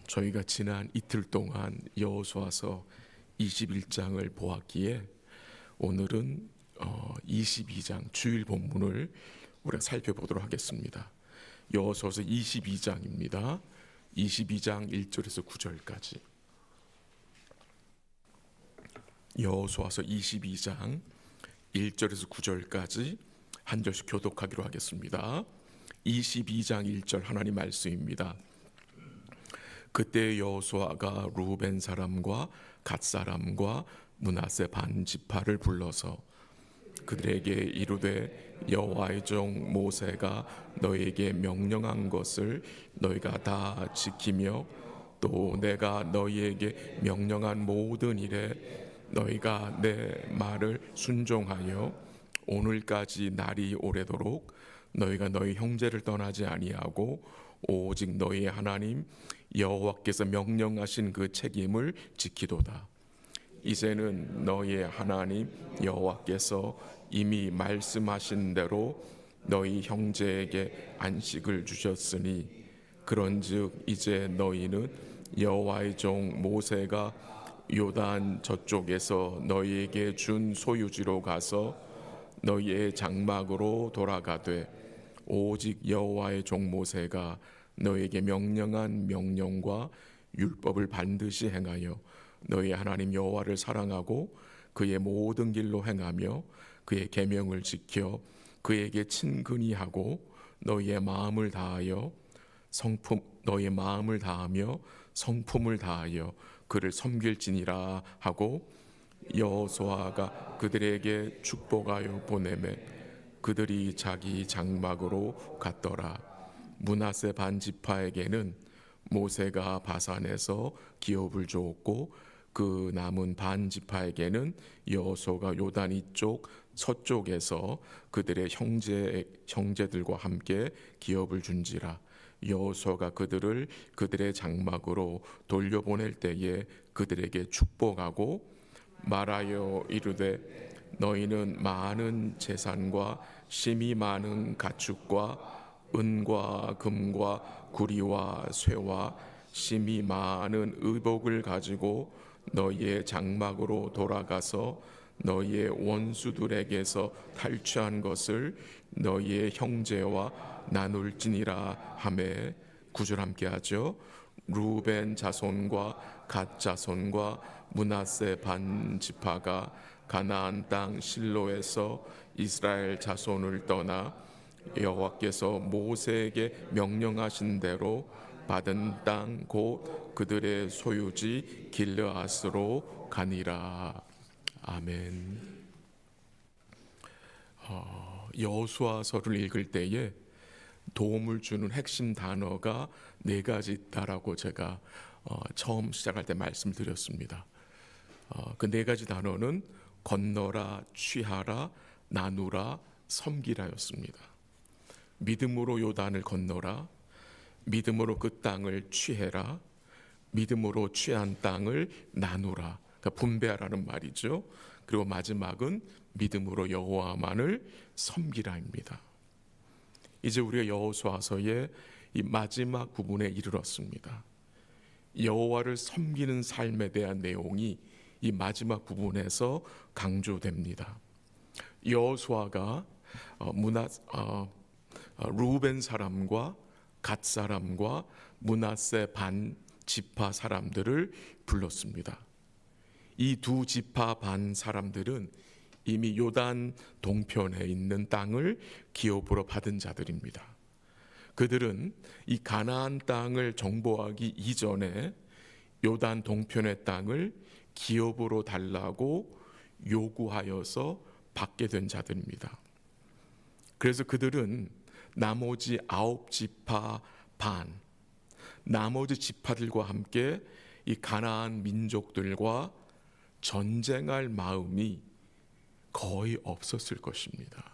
저희가 지난 이틀 동안 여호수아서 21장을 보았기에 오늘은 22장 주일 본문을 우리가 살펴보도록 하겠습니다. 여호수아서 22장입니다. 22장 1절에서 9절까지. 여호수아서 22장 1절에서 9절까지 한 절씩 교독하기로 하겠습니다. 22장 1절 하나님 말씀입니다. 그때 여호수아가 루벤 사람과 갓 사람과 므낫세 반 지파를 불러서 그들에게 이르되 여호와의 종 모세가 너희에게 명령한 것을 너희가 다 지키며 또 내가 너희에게 명령한 모든 일에 너희가 내 말을 순종하여 오늘까지 날이 오래도록 너희가 너희 형제를 떠나지 아니하고 오직 너희의 하나님 여호와께서 명령하신 그 책임을 지키도다. 이제는 너희의 하나님 여호와께서 이미 말씀하신 대로 너희 형제에게 안식을 주셨으니 그런즉 이제 너희는 여호와의 종 모세가 요단 저쪽에서 너희에게 준 소유지로 가서 너희의 장막으로 돌아가되 오직 여호와의 종 모세가 너희에게 명령한 명령과 율법을 반드시 행하여 너희 하나님 여호와를 사랑하고 그의 모든 길로 행하며 그의 계명을 지켜 그에게 친근히 하고 너희의 마음을 다하며 성품을 다하여 그를 섬길지니라 하고 여호수아가 그들에게 축복하여 보내매 그들이 자기 장막으로 갔더라. 므낫세 반 지파에게는 모세가 바산에서 기업을 주었고 그 남은 반 지파에게는 여호수아가 요단 이쪽 서쪽에서 그들의 형제들과 함께 기업을 준지라. 여호수아가 그들을 그들의 장막으로 돌려보낼 때에 그들에게 축복하고 말하여 이르되 너희는 많은 재산과 심히 많은 가축과 은과 금과 구리와 쇠와 심히 많은 의복을 가지고 너희의 장막으로 돌아가서 너희의 원수들에게서 탈취한 것을 너희의 형제와 나눌지니라 하매. 9절 함께 하죠. 루벤 자손과 갓 자손과 므낫세 반 지파가 가나안 땅 실로에서 이스라엘 자손을 떠나 여호와께서 모세에게 명령하신 대로 받은 땅 곧 그들의 소유지 길르앗으로 가니라. 아멘. 여호수아서를 읽을 때에 도움을 주는 핵심 단어가 4가지 있다라고 제가 처음 시작할 때 말씀드렸습니다. 그 4가지 단어는 건너라, 취하라, 나누라, 섬기라였습니다. 믿음으로 요단을 건너라, 믿음으로 그 땅을 취해라, 믿음으로 취한 땅을 나누라, 그러니까 분배하라는 말이죠. 그리고 마지막은 믿음으로 여호와만을 섬기라입니다. 이제 우리가 여호수아서의 이 마지막 부분에 이르렀습니다. 여호와를 섬기는 삶에 대한 내용이 이 마지막 부분에서 강조됩니다. 여호수아가 루벤 사람과 갓 사람과 므낫세 반 지파 사람들을 불렀습니다. 이 두 지파 반 사람들은 이미 요단 동편에 있는 땅을 기업으로 받은 자들입니다. 그들은 이 가나안 땅을 정복하기 이전에 요단 동편의 땅을 기업으로 달라고 요구하여서 받게 된 자들입니다. 그래서 그들은 나머지 9지파 반, 나머지 지파들과 함께 이 가나안 민족들과 전쟁할 마음이 거의 없었을 것입니다.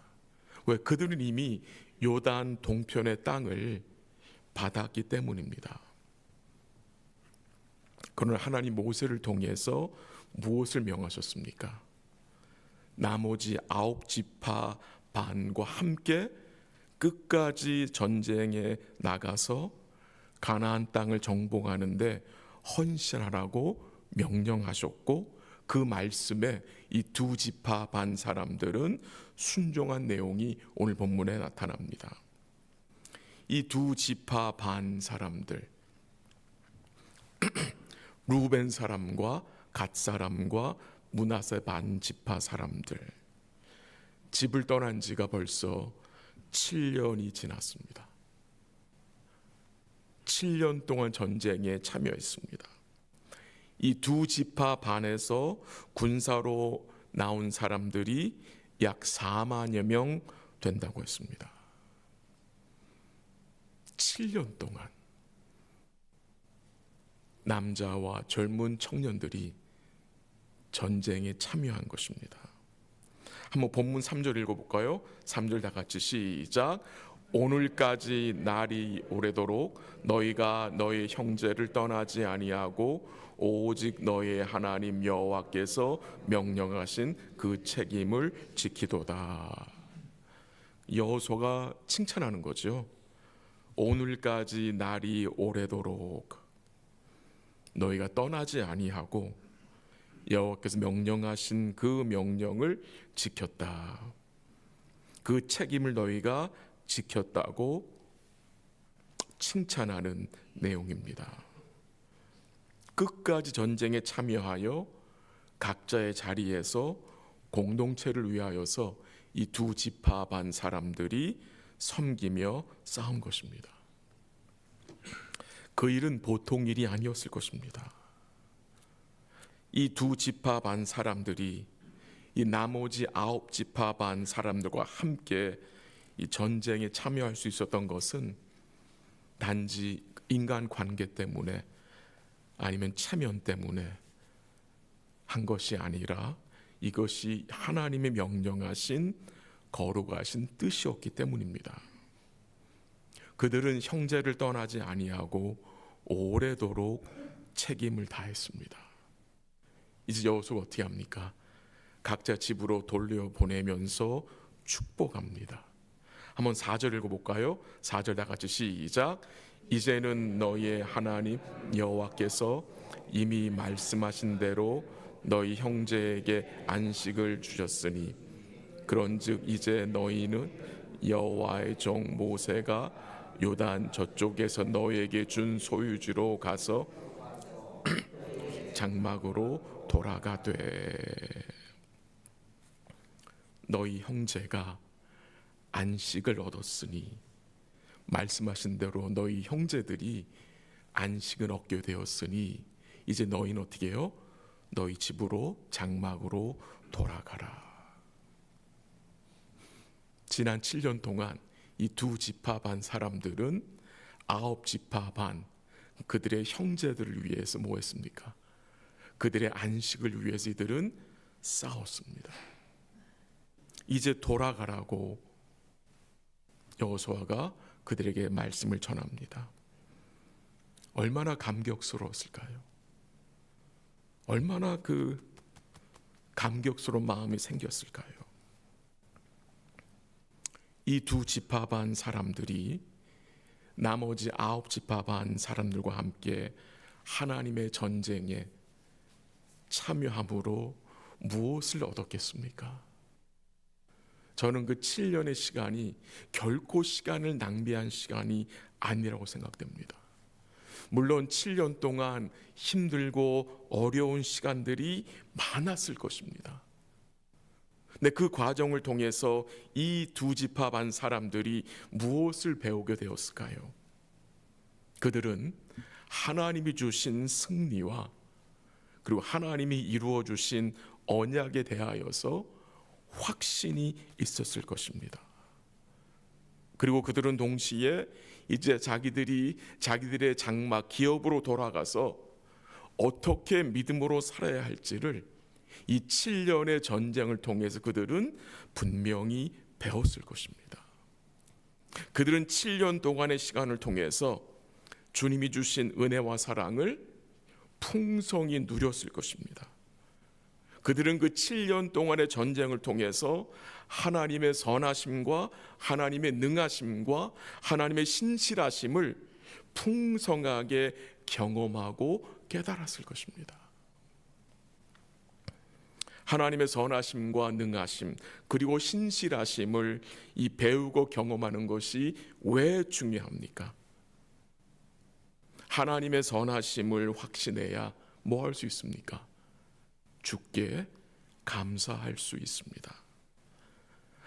왜? 그들은 이미 요단 동편의 땅을 받았기 때문입니다. 그러나 하나님 모세를 통해서 무엇을 명하셨습니까? 나머지 9지파 반과 함께 끝까지 전쟁에 나가서 가나안 땅을 정복하는데 헌신하라고 명령하셨고, 그 말씀에 이 두 지파 반 사람들은 순종한 내용이 오늘 본문에 나타납니다. 이 두 지파 반 사람들, 루벤 사람과 갓 사람과 므낫세 반 지파 사람들, 집을 떠난 지가 벌써 7년이 지났습니다. 7년 동안 전쟁에 참여했습니다. 이 두 지파 반에서 군사로 나온 사람들이 약 4만여 명 된다고 했습니다. 7년 동안 남자와 젊은 청년들이 전쟁에 참여한 것입니다. 한번 본문 3절 읽어볼까요? 3절 다 같이 시작. 오늘까지 날이 오래도록 너희가 너희 형제를 떠나지 아니하고 오직 너희 하나님 여호와께서 명령하신 그 책임을 지키도다. 여호수아가 칭찬하는 거죠. 오늘까지 날이 오래도록 너희가 떠나지 아니하고 여호와께서 명령하신 그 명령을 지켰다. 그 책임을 너희가 지켰다고 칭찬하는 내용입니다. 끝까지 전쟁에 참여하여 각자의 자리에서 공동체를 위하여서 이 두 지파 반 사람들이 섬기며 싸운 것입니다. 그 일은 보통 일이 아니었을 것입니다. 이 두 지파 반 사람들이 이 나머지 9지파 반 사람들과 함께 이 전쟁에 참여할 수 있었던 것은 단지 인간 관계 때문에 아니면 체면 때문에 한 것이 아니라 이것이 하나님의 명령하신 거룩하신 뜻이었기 때문입니다. 그들은 형제를 떠나지 아니하고 오래도록 책임을 다했습니다. 이제 여호수아가 어떻게 합니까? 각자 집으로 돌려보내면서 축복합니다. 한번 4절 읽어볼까요? 4절 다 같이 시작. 이제는 너희의 하나님 여호와께서 이미 말씀하신 대로 너희 형제에게 안식을 주셨으니 그런즉 이제 너희는 여호와의 종 모세가 요단 저쪽에서 너희에게 준 소유지로 가서 장막으로 돌아가되 너희 형제가 안식을 얻었으니 말씀하신 대로 너희 형제들이 안식을 얻게 되었으니 이제 너희는 어떻게 해요? 너희 집으로 장막으로 돌아가라. 지난 7년 동안 이 두 지파 반 사람들은 9지파 반 그들의 형제들을 위해서 뭐 했습니까? 그들의 안식을 위해서 이들은 싸웠습니다. 이제 돌아가라고 여호수아가 그들에게 말씀을 전합니다. 얼마나 감격스러웠을까요? 얼마나 그 감격스러운 마음이 생겼을까요? 이 두 지파 반 사람들이 나머지 9지파 반 사람들과 함께 하나님의 전쟁에 참여함으로 무엇을 얻었겠습니까? 저는 그 7년의 시간이 결코 시간을 낭비한 시간이 아니라고 생각됩니다. 물론 7년 동안 힘들고 어려운 시간들이 많았을 것입니다. 근데 그 과정을 통해서 이 두 지파 반 사람들이 무엇을 배우게 되었을까요? 그들은 하나님이 주신 승리와 그리고 하나님이 이루어 주신 언약에 대하여서 확신이 있었을 것입니다. 그리고 그들은 동시에 이제 자기들의 장막 기업으로 돌아가서 어떻게 믿음으로 살아야 할지를 이 7년의 전쟁을 통해서 그들은 분명히 배웠을 것입니다. 그들은 7년 동안의 시간을 통해서 주님이 주신 은혜와 사랑을 풍성히 누렸을 것입니다. 그들은 그 7년 동안의 전쟁을 통해서 하나님의 선하심과 하나님의 능하심과 하나님의 신실하심을 풍성하게 경험하고 깨달았을 것입니다. 하나님의 선하심과 능하심 그리고 신실하심을 이 배우고 경험하는 것이 왜 중요합니까? 하나님의 선하심을 확신해야 뭐 할 수 있습니까? 주께 감사할 수 있습니다.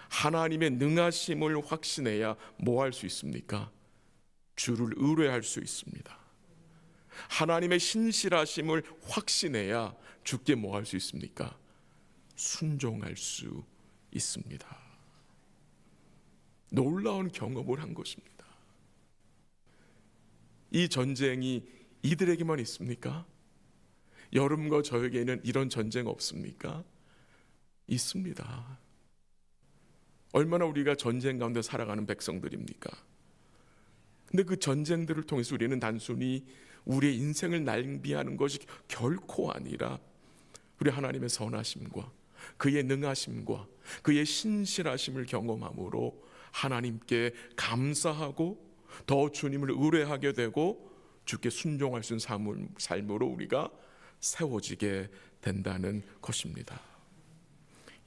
하나님의 능하심을 확신해야 뭐 할 수 있습니까? 주를 의뢰할 수 있습니다. 하나님의 신실하심을 확신해야 주께 뭐 할 수 있습니까? 순종할 수 있습니다. 놀라운 경험을 한 것입니다. 이 전쟁이 이들에게만 있습니까? 여러분과 저에게는 이런 전쟁 없습니까? 있습니다. 얼마나 우리가 전쟁 가운데 살아가는 백성들입니까? 근데 그 전쟁들을 통해서 우리는 단순히 우리의 인생을 낭비하는 것이 결코 아니라 우리 하나님의 선하심과 그의 능하심과 그의 신실하심을 경험함으로 하나님께 감사하고 더 주님을 의뢰하게 되고 주께 순종할 수 있는 삶으로 우리가 세워지게 된다는 것입니다.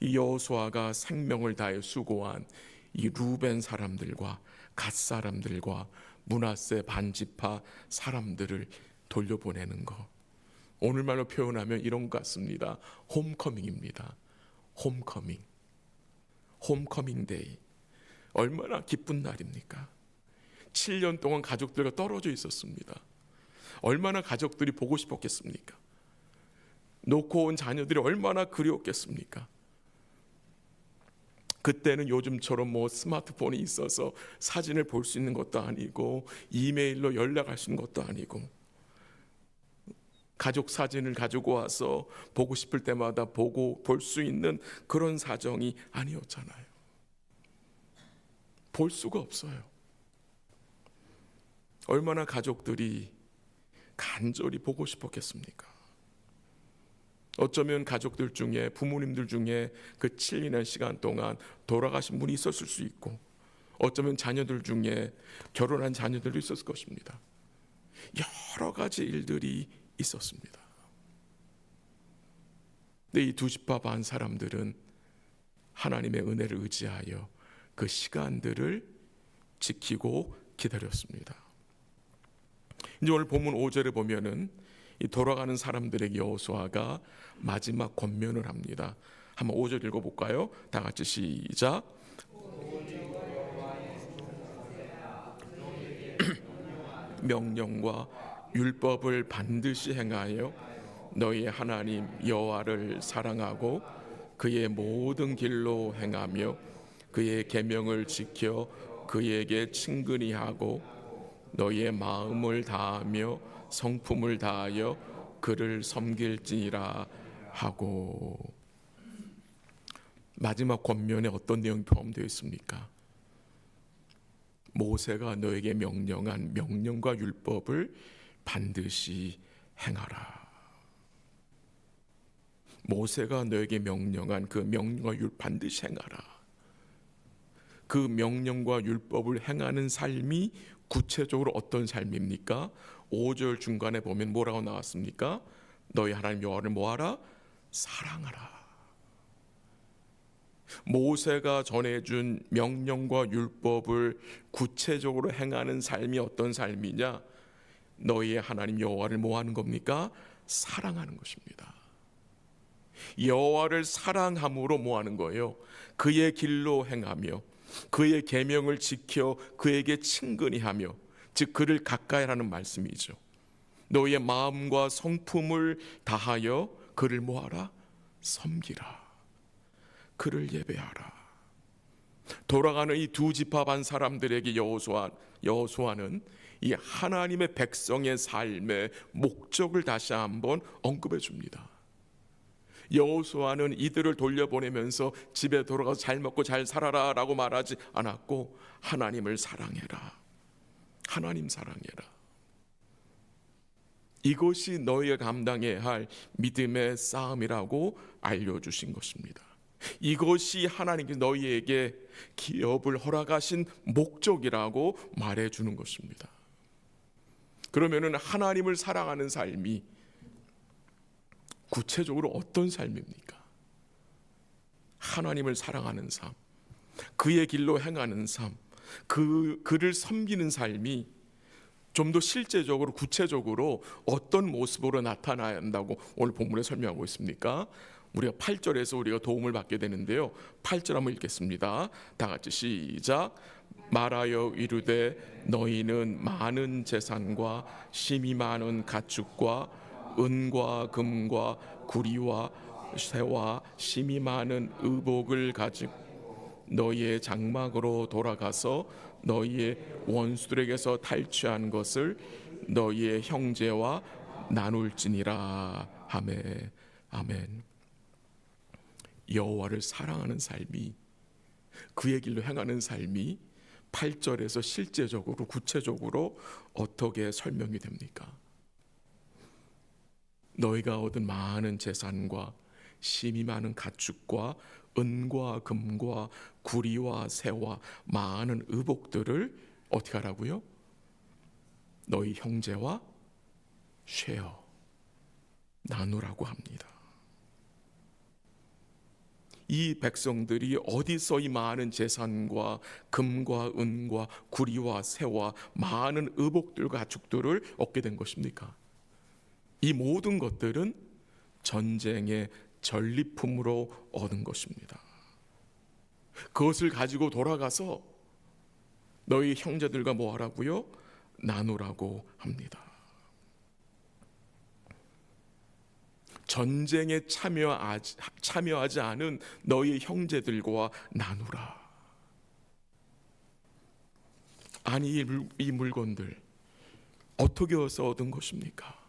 이 여호수아가 생명을 다해 수고한 이 루벤 사람들과 갓 사람들과 므낫세 반지파 사람들을 돌려보내는 것, 오늘말로 표현하면 이런 것 같습니다. 홈커밍입니다. 홈커밍 데이. 얼마나 기쁜 날입니까? 7년 동안 가족들과 떨어져 있었습니다. 얼마나 가족들이 보고 싶었겠습니까? 놓고 온 자녀들이 얼마나 그리웠겠습니까? 그때는 요즘처럼 뭐 스마트폰이 있어서 사진을 볼 수 있는 것도 아니고 이메일로 연락할 수 있는 것도 아니고 가족 사진을 가지고 와서 보고 싶을 때마다 보고 볼 수 있는 그런 사정이 아니었잖아요. 볼 수가 없어요. 얼마나 가족들이 간절히 보고 싶었겠습니까? 어쩌면 가족들 중에 부모님들 중에 그 7년의 시간 동안 돌아가신 분이 있었을 수 있고 어쩌면 자녀들 중에 결혼한 자녀들도 있었을 것입니다. 여러 가지 일들이 있었습니다. 근데 이 두 지파 반 사람들은 하나님의 은혜를 의지하여 그 시간들을 지키고 기다렸습니다. 이제 오늘 본문 5절에 보면은 이 돌아가는 사람들에게 여호수아가 마지막 권면을 합니다. 한번 5절 읽어볼까요? 다 같이 시작. 명령과 율법을 반드시 행하여 너희 하나님 여호와를 사랑하고 그의 모든 길로 행하며 그의 계명을 지켜 그에게 친근히 하고 너희의 마음을 다하며 성품을 다하여 그를 섬길지니라 하고. 마지막 권면에 어떤 내용이 포함되어 있습니까? 모세가 너에게 명령한 명령과 율법을 반드시 행하라. 모세가 너에게 명령한 그 명령과 율법 반드시 행하라. 그 명령과 율법을 행하는 삶이 구체적으로 어떤 삶입니까? 5절 중간에 보면 뭐라고 나왔습니까? 너희 하나님 여호와를 뭐하라? 사랑하라. 모세가 전해준 명령과 율법을 구체적으로 행하는 삶이 어떤 삶이냐? 너희의 하나님 여호와를 뭐하는 겁니까? 사랑하는 것입니다. 여호와를 사랑함으로 뭐하는 거예요? 그의 길로 행하며 그의 계명을 지켜 그에게 친근히 하며, 즉 그를 가까이 하는 말씀이죠. 너희의 마음과 성품을 다하여 그를 뭐하라? 섬기라. 그를 예배하라. 돌아가는 이 두 지파 반 사람들에게 여호수아는 이 하나님의 백성의 삶의 목적을 다시 한번 언급해 줍니다. 여호수아는 이들을 돌려보내면서 집에 돌아가서 잘 먹고 잘 살아라 라고 말하지 않았고, 하나님을 사랑해라. 하나님 사랑해라. 이것이 너희가 감당해야 할 믿음의 싸움이라고 알려주신 것입니다. 이것이 하나님께서 너희에게 기업을 허락하신 목적이라고 말해주는 것입니다. 그러면은 하나님을 사랑하는 삶이 구체적으로 어떤 삶입니까? 하나님을 사랑하는 삶, 그의 길로 행하는 삶, 그를 섬기는 삶이 좀 더 실제적으로 구체적으로 어떤 모습으로 나타나야 한다고 오늘 본문에 설명하고 있습니까? 우리가 8절에서 우리가 도움을 받게 되는데요. 8절 한번 읽겠습니다. 다 같이 시작. 말하여 이르되 너희는 많은 재산과 심이 많은 가축과 은과 금과 구리와 새와 심이 많은 의복을 가지고 너희의 장막으로 돌아가서 너희의 원수들에게서 탈취한 것을 너희의 형제와 나눌지니라. 아멘. 아멘. 여호와를 사랑하는 삶이, 그의 길로 행하는 삶이 8절에서 실제적으로 구체적으로 어떻게 설명이 됩니까? 너희가 얻은 많은 재산과 심이 많은 가축과 은과 금과 구리와 새와 많은 의복들을 어떻게 하라고요? 너희 형제와 쉐어, 나누라고 합니다. 이 백성들이 어디서 이 많은 재산과 금과 은과 구리와 새와 많은 의복들과 가축들을 얻게 된 것입니까? 이 모든 것들은 전쟁의 전리품으로 얻은 것입니다. 그것을 가지고 돌아가서 너희 형제들과 뭐 하라고요? 나누라고 합니다. 전쟁에 참여하지 않은 너희 형제들과 나누라. 아니, 이 물건들 어떻게 해서 얻은 것입니까?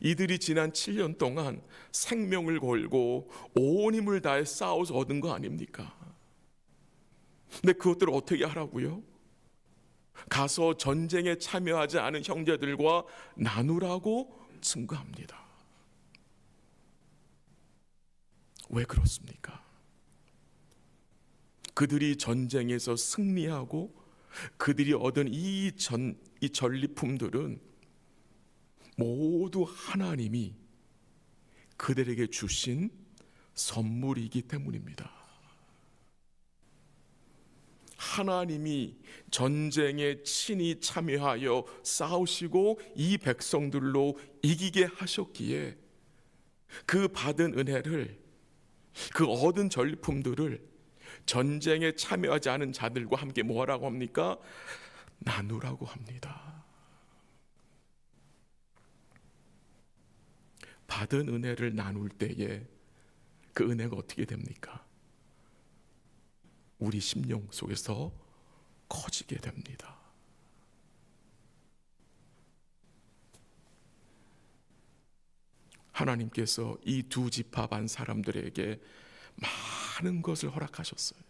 이들이 지난 7년 동안 생명을 걸고 온 힘을 다해 싸워서 얻은 거 아닙니까? 근데 그것들을 어떻게 하라고요? 가서 전쟁에 참여하지 않은 형제들과 나누라고 증거합니다. 왜 그렇습니까? 그들이 전쟁에서 승리하고 그들이 얻은 이 전리품들은 모두 하나님이 그들에게 주신 선물이기 때문입니다. 하나님이 전쟁에 친히 참여하여 싸우시고 이 백성들로 이기게 하셨기에 그 받은 은혜를, 그 얻은 전리품들을 전쟁에 참여하지 않은 자들과 함께 뭐하라고 합니까? 나누라고 합니다. 받은 은혜를 나눌 때에 그 은혜가 어떻게 됩니까? 우리 심령 속에서 커지게 됩니다. 하나님께서 이 두 지파 반 사람들에게 많은 것을 허락하셨어요.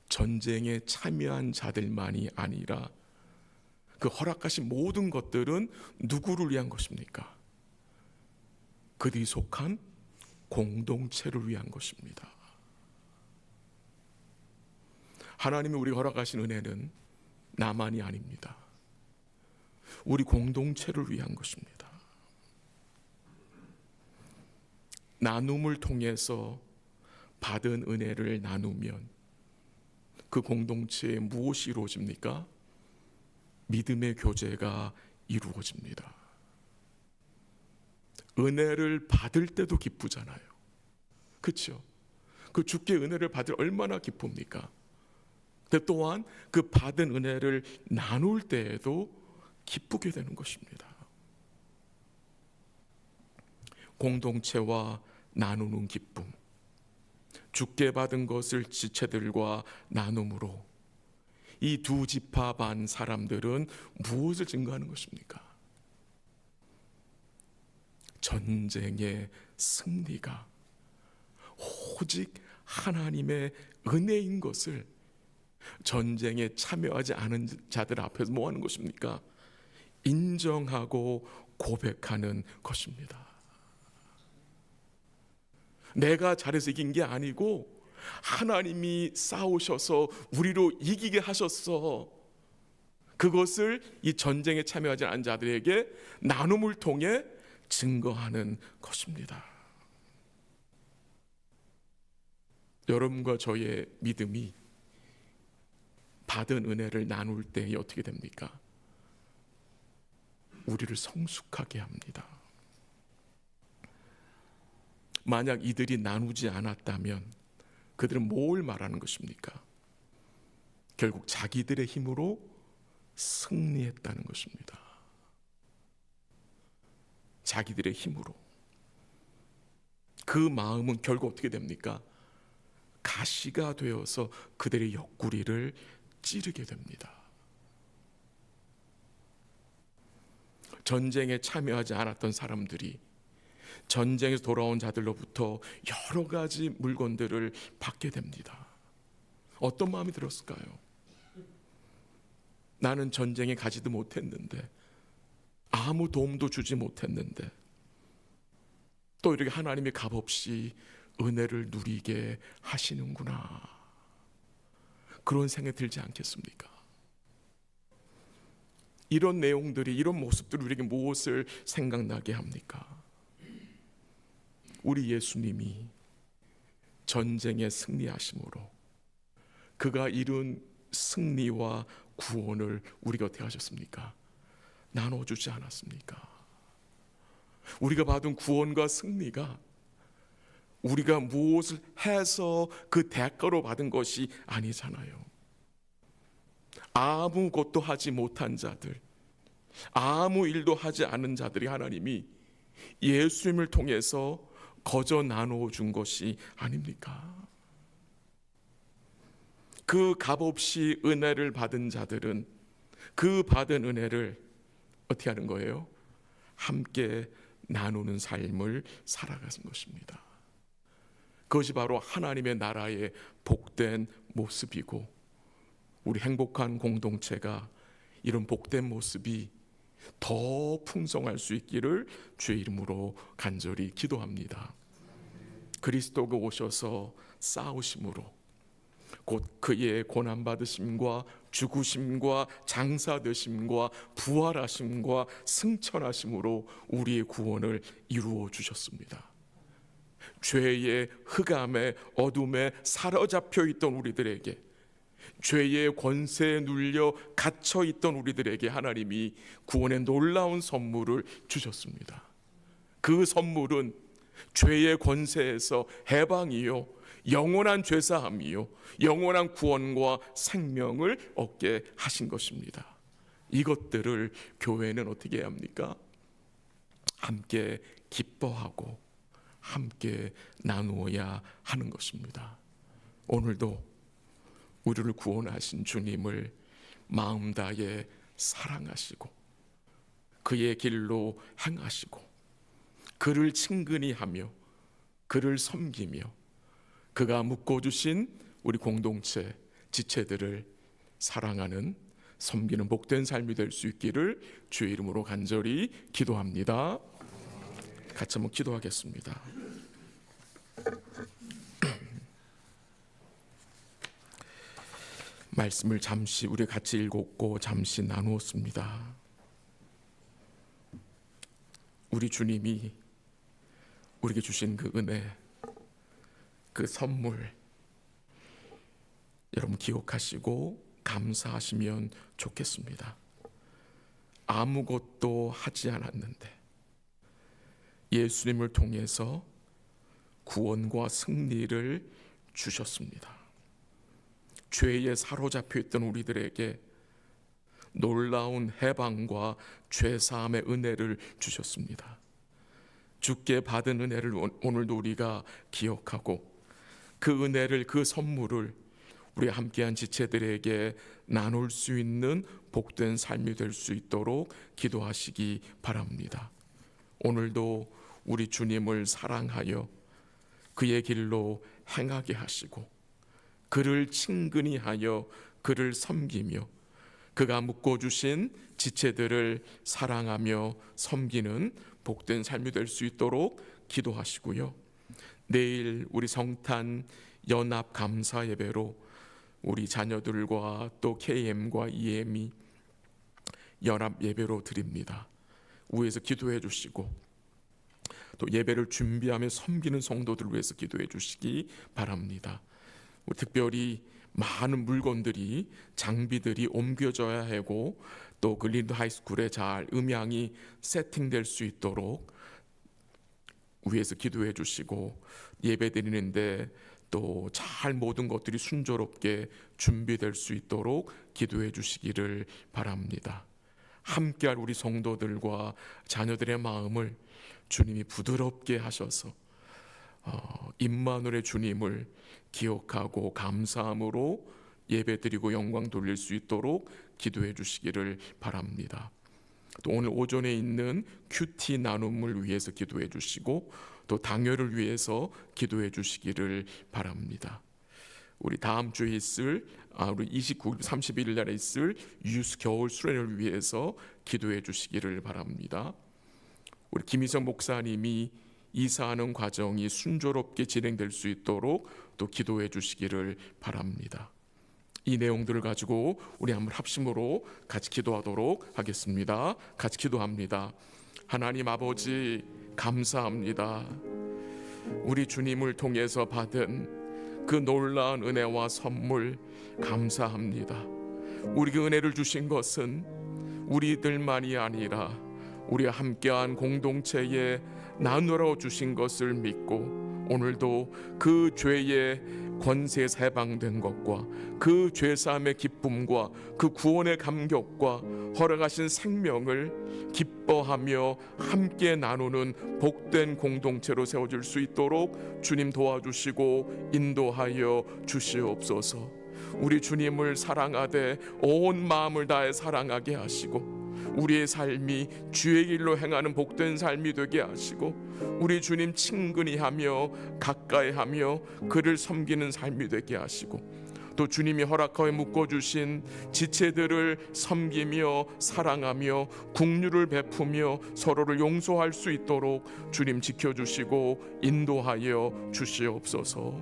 전쟁에 참여한 자들만이 아니라 그 허락하신 모든 것들은 누구를 위한 것입니까? 그들이 속한 공동체를 위한 것입니다. 하나님이 우리가 허락하신 은혜는 나만이 아닙니다. 우리 공동체를 위한 것입니다. 나눔을 통해서 받은 은혜를 나누면 그 공동체에 무엇이 이루어집니까? 믿음의 교제가 이루어집니다. 은혜를 받을 때도 기쁘잖아요. 그렇죠? 그 주께 은혜를 받을 얼마나 기쁩니까? 근데 또한 그 받은 은혜를 나눌 때에도 기쁘게 되는 것입니다. 공동체와 나누는 기쁨, 주께 받은 것을 지체들과 나눔으로 이 두 지파 반 사람들은 무엇을 증거하는 것입니까? 전쟁의 승리가 오직 하나님의 은혜인 것을 전쟁에 참여하지 않은 자들 앞에서 뭐 하는 것입니까? 인정하고 고백하는 것입니다. 내가 잘해서 이긴 게 아니고 하나님이 싸우셔서 우리로 이기게 하셨어. 그것을 이 전쟁에 참여하지 않은 자들에게 나눔을 통해 증거하는 것입니다. 여러분과 저의 믿음이 받은 은혜를 나눌 때 어떻게 됩니까? 우리를 성숙하게 합니다. 만약 이들이 나누지 않았다면 그들은 뭘 말하는 것입니까? 결국 자기들의 힘으로 승리했다는 것입니다. 자기들의 힘으로. 그 마음은 결국 어떻게 됩니까? 가시가 되어서 그들의 옆구리를 찌르게 됩니다. 전쟁에 참여하지 않았던 사람들이 전쟁에서 돌아온 자들로부터 여러 가지 물건들을 받게 됩니다. 어떤 마음이 들었을까요? 나는 전쟁에 가지도 못했는데, 아무 도움도 주지 못했는데 또 이렇게 하나님이 값없이 은혜를 누리게 하시는구나, 그런 생각이 들지 않겠습니까? 이런 내용들이, 이런 모습들이 우리에게 무엇을 생각나게 합니까? 우리 예수님이 전쟁에 승리하심으로 그가 이룬 승리와 구원을 우리가 어떻게 하셨습니까? 나눠주지 않았습니까? 우리가 받은 구원과 승리가 우리가 무엇을 해서 그 대가로 받은 것이 아니잖아요. 아무것도 하지 못한 자들, 아무 일도 하지 않은 자들이 하나님이 예수님을 통해서 거저 나누어 준 것이 아닙니까? 그 값없이 은혜를 받은 자들은 그 받은 은혜를 어떻게 하는 거예요? 함께 나누는 삶을 살아가는 것입니다. 그것이 바로 하나님의 나라의 복된 모습이고, 우리 행복한 공동체가 이런 복된 모습이 더 풍성할 수 있기를 주의 이름으로 간절히 기도합니다. 그리스도가 오셔서 싸우심으로, 곧 그의 고난받으심과 죽으심과 장사되심과 부활하심과 승천하심으로 우리의 구원을 이루어 주셨습니다. 죄의 흑암에 어둠에 사로잡혀 있던 우리들에게, 죄의 권세에 눌려 갇혀 있던 우리들에게 하나님이 구원의 놀라운 선물을 주셨습니다. 그 선물은 죄의 권세에서 해방이요, 영원한 죄사함이요, 영원한 구원과 생명을 얻게 하신 것입니다. 이것들을 교회는 어떻게 해야 합니까? 함께 기뻐하고 함께 나누어야 하는 것입니다. 오늘도 우리를 구원하신 주님을 마음 다해 사랑하시고 그의 길로 행하시고 그를 친근히 하며 그를 섬기며 그가 묶어주신 우리 공동체 지체들을 사랑하는, 섬기는 복된 삶이 될 수 있기를 주의 이름으로 간절히 기도합니다. 같이 한번 기도하겠습니다. 말씀을 잠시 우리 같이 읽었고 잠시 나누었습니다. 우리 주님이 우리에게 주신 그 은혜, 그 선물, 여러분 기억하시고 감사하시면 좋겠습니다. 아무것도 하지 않았는데 예수님을 통해서 구원과 승리를 주셨습니다. 죄에 사로잡혀 있던 우리들에게 놀라운 해방과 죄사함의 은혜를 주셨습니다. 주께 받은 은혜를 오늘도 우리가 기억하고 그 은혜를, 그 선물을 우리 함께한 지체들에게 나눌 수 있는 복된 삶이 될 수 있도록 기도하시기 바랍니다. 오늘도 우리 주님을 사랑하여 그의 길로 행하게 하시고 그를 친근히 하여 그를 섬기며 그가 묶어주신 지체들을 사랑하며 섬기는 복된 삶이 될 수 있도록 기도하시고요. 내일 우리 성탄 연합 감사 예배로 우리 자녀들과 또 KM과 EM이 연합 예배로 드립니다. 위에서 기도해 주시고 또 예배를 준비하며 섬기는 성도들을 위해서 기도해 주시기 바랍니다. 특별히 많은 물건들이 장비들이 옮겨져야 하고 또 글린드 하이스쿨에 잘 음향이 세팅될 수 있도록 위에서 기도해 주시고 예배 드리는데 또 잘 모든 것들이 순조롭게 준비될 수 있도록 기도해 주시기를 바랍니다. 함께할 우리 성도들과 자녀들의 마음을 주님이 부드럽게 하셔서 임마누엘의 주님을 기억하고 감사함으로 예배드리고 영광 돌릴 수 있도록 기도해 주시기를 바랍니다. 또 오늘 오전에 있는 큐티 나눔을 위해서 기도해 주시고 또 당회를 위해서 기도해 주시기를 바랍니다. 우리 다음 주에 있을 우리 29일 31일 날에 있을 유스 겨울 수련회를 위해서 기도해 주시기를 바랍니다. 우리 김희성 목사님이 이사하는 과정이 순조롭게 진행될 수 있도록 또 기도해 주시기를 바랍니다. 이 내용들을 가지고 우리 한번 합심으로 같이 기도하도록 하겠습니다. 같이 기도합니다. 하나님 아버지 감사합니다. 우리 주님을 통해서 받은 그 놀라운 은혜와 선물 감사합니다. 우리에게 은혜를 주신 것은 우리들만이 아니라 우리와 함께한 공동체에 나누어 주신 것을 믿고 오늘도 그 죄의 권세 해방된 것과 그 죄사함의 기쁨과 그 구원의 감격과 허락하신 생명을 기뻐하며 함께 나누는 복된 공동체로 세워질 수 있도록 주님 도와주시고 인도하여 주시옵소서. 우리 주님을 사랑하되 온 마음을 다해 사랑하게 하시고 우리의 삶이 주의 길로 행하는 복된 삶이 되게 하시고 우리 주님 친근히 하며 가까이 하며 그를 섬기는 삶이 되게 하시고 또 주님이 허락하여 묶어주신 지체들을 섬기며 사랑하며 긍휼을 베푸며 서로를 용서할 수 있도록 주님 지켜주시고 인도하여 주시옵소서.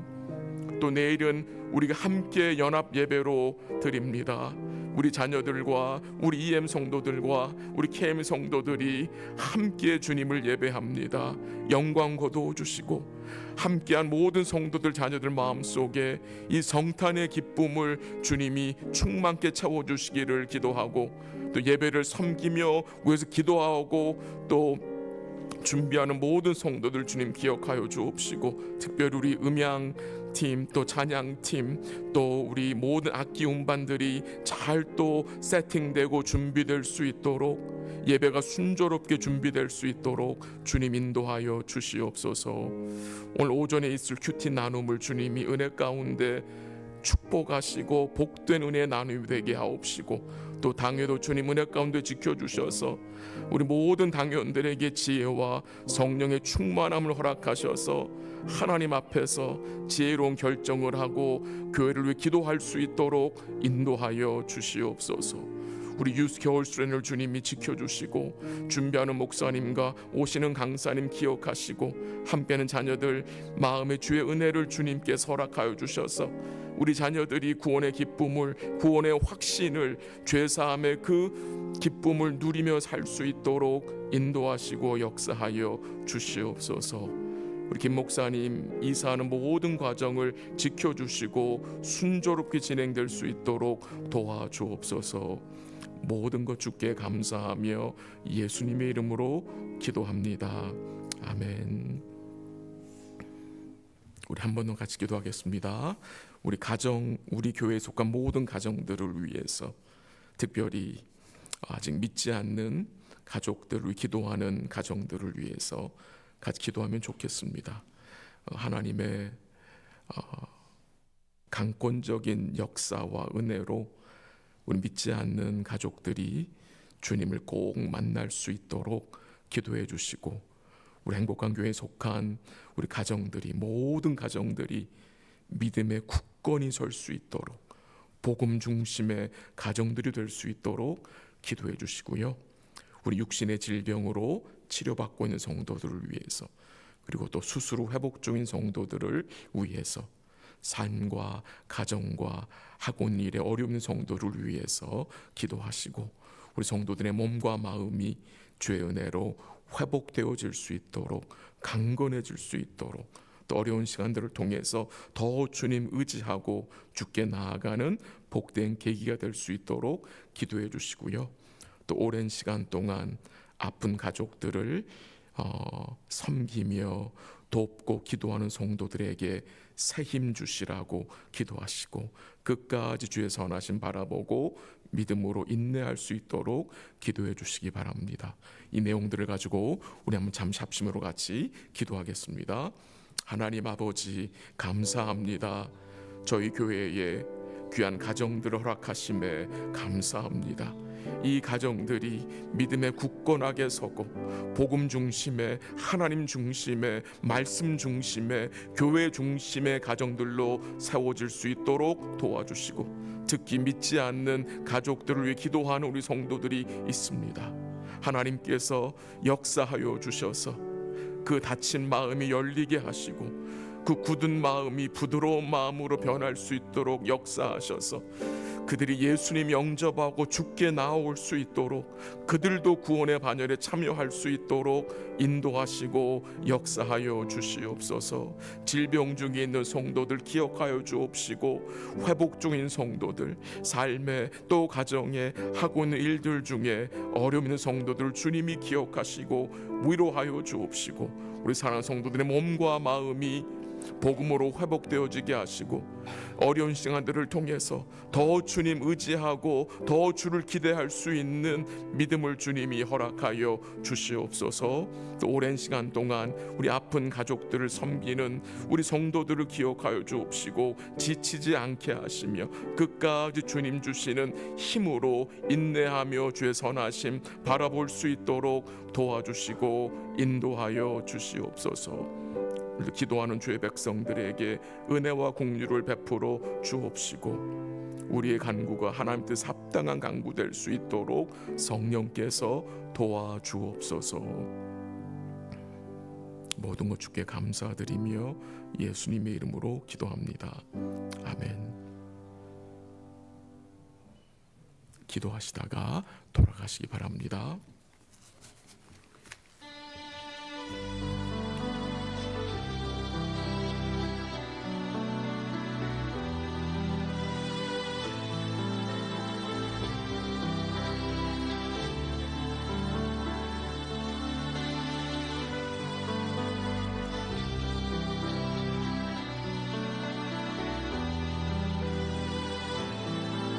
또 내일은 우리가 함께 연합 예배로 드립니다. 우리 자녀들과 우리 EM 성도들과 우리 KM 성도들이 함께 주님을 예배합니다. 영광 거두어 주시고 함께한 모든 성도들 자녀들 마음속에 이 성탄의 기쁨을 주님이 충만케 채워주시기를 기도하고 또 예배를 섬기며 위에서 기도하고 또 준비하는 모든 성도들 주님 기억하여 주옵시고 특별히 우리 음향팀 또 찬양팀 또 우리 모든 악기 음반들이 잘 또 세팅되고 준비될 수 있도록 예배가 순조롭게 준비될 수 있도록 주님 인도하여 주시옵소서. 오늘 오전에 있을 큐티 나눔을 주님이 은혜 가운데 축복하시고 복된 은혜 나눔이 되게 하옵시고 또 당회도 주님 은혜 가운데 지켜주셔서 우리 모든 당회원들에게 지혜와 성령의 충만함을 허락하셔서 하나님 앞에서 지혜로운 결정을 하고 교회를 위해 기도할 수 있도록 인도하여 주시옵소서. 우리 유스 겨울 수련을 주님이 지켜주시고 준비하는 목사님과 오시는 강사님 기억하시고 함께하는 자녀들 마음의 주의 은혜를 주님께서 허락하여 주셔서 우리 자녀들이 구원의 기쁨을 구원의 확신을 죄사함의 그 기쁨을 누리며 살 수 있도록 인도하시고 역사하여 주시옵소서. 우리 김 목사님 이사하는 모든 과정을 지켜주시고 순조롭게 진행될 수 있도록 도와주옵소서. 모든 것 주께 감사하며 예수님의 이름으로 기도합니다. 아멘. 우리 한 번 더 같이 기도하겠습니다. 우리 가정, 우리 교회에 속한 모든 가정들을 위해서 특별히 아직 믿지 않는 가족들을 기도하는 가정들을 위해서 같이 기도하면 좋겠습니다. 하나님의 강권적인 역사와 은혜로 우리 믿지 않는 가족들이 주님을 꼭 만날 수 있도록 기도해 주시고 우리 행복한 교회에 속한 우리 가정들이 모든 가정들이 믿음의 굳건히 설 수 있도록 복음 중심의 가정들이 될 수 있도록 기도해 주시고요. 우리 육신의 질병으로 치료받고 있는 성도들을 위해서 그리고 또 수술 후 회복 중인 성도들을 위해서 삶과 가정과 학원 일에 어려운 성도를 위해서 기도하시고 우리 성도들의 몸과 마음이 주의 은혜로 회복되어질 수 있도록, 강건해질 수 있도록, 또 어려운 시간들을 통해서 더 주님 의지하고 주께 나아가는 복된 계기가 될 수 있도록 기도해 주시고요. 또 오랜 시간 동안 아픈 가족들을 섬기며 돕고 기도하는 성도들에게 새 힘 주시라고 기도하시고, 끝까지 주의 선하심 바라보고 믿음으로 인내할 수 있도록 기도해 주시기 바랍니다. 이 내용들을 가지고 우리 한번 잠시 합심으로 같이 기도하겠습니다. 하나님 아버지, 감사합니다. 저희 교회에 귀한 가정들을 허락하심에 감사합니다. 이 가정들이 믿음에 굳건하게 서고 복음 중심의, 하나님 중심의, 말씀 중심의, 교회 중심의 가정들로 세워질 수 있도록 도와주시고, 특히 믿지 않는 가족들을 위해 기도하는 우리 성도들이 있습니다. 하나님께서 역사하여 주셔서 그 닫힌 마음이 열리게 하시고, 그 굳은 마음이 부드러운 마음으로 변할 수 있도록 역사하셔서 그들이 예수님 영접하고 주께 나아올 수 있도록, 그들도 구원의 반열에 참여할 수 있도록 인도하시고 역사하여 주시옵소서. 질병 중에 있는 성도들 기억하여 주옵시고, 회복 중인 성도들, 삶에 또 가정에 하고 있는 일들 중에 어려움 있는 성도들 주님이 기억하시고 위로하여 주옵시고, 우리 사랑하는 성도들의 몸과 마음이 복음으로 회복되어지게 하시고, 어려운 시간들을 통해서 더 주님 의지하고 더 주를 기대할 수 있는 믿음을 주님이 허락하여 주시옵소서. 또 오랜 시간 동안 우리 아픈 가족들을 섬기는 우리 성도들을 기억하여 주옵시고, 지치지 않게 하시며 끝까지 주님 주시는 힘으로 인내하며 주의 선하심 바라볼 수 있도록 도와주시고 인도하여 주시옵소서. 기도하는 주의 백성들에게 은혜와 공유를 베풀어 주옵시고, 우리의 간구가 하나님 뜻 합당한 간구 될 수 있도록 성령께서 도와주옵소서. 모든 것 주께 감사드리며 예수님의 이름으로 기도합니다. 아멘. 기도하시다가 돌아가시기 바랍니다.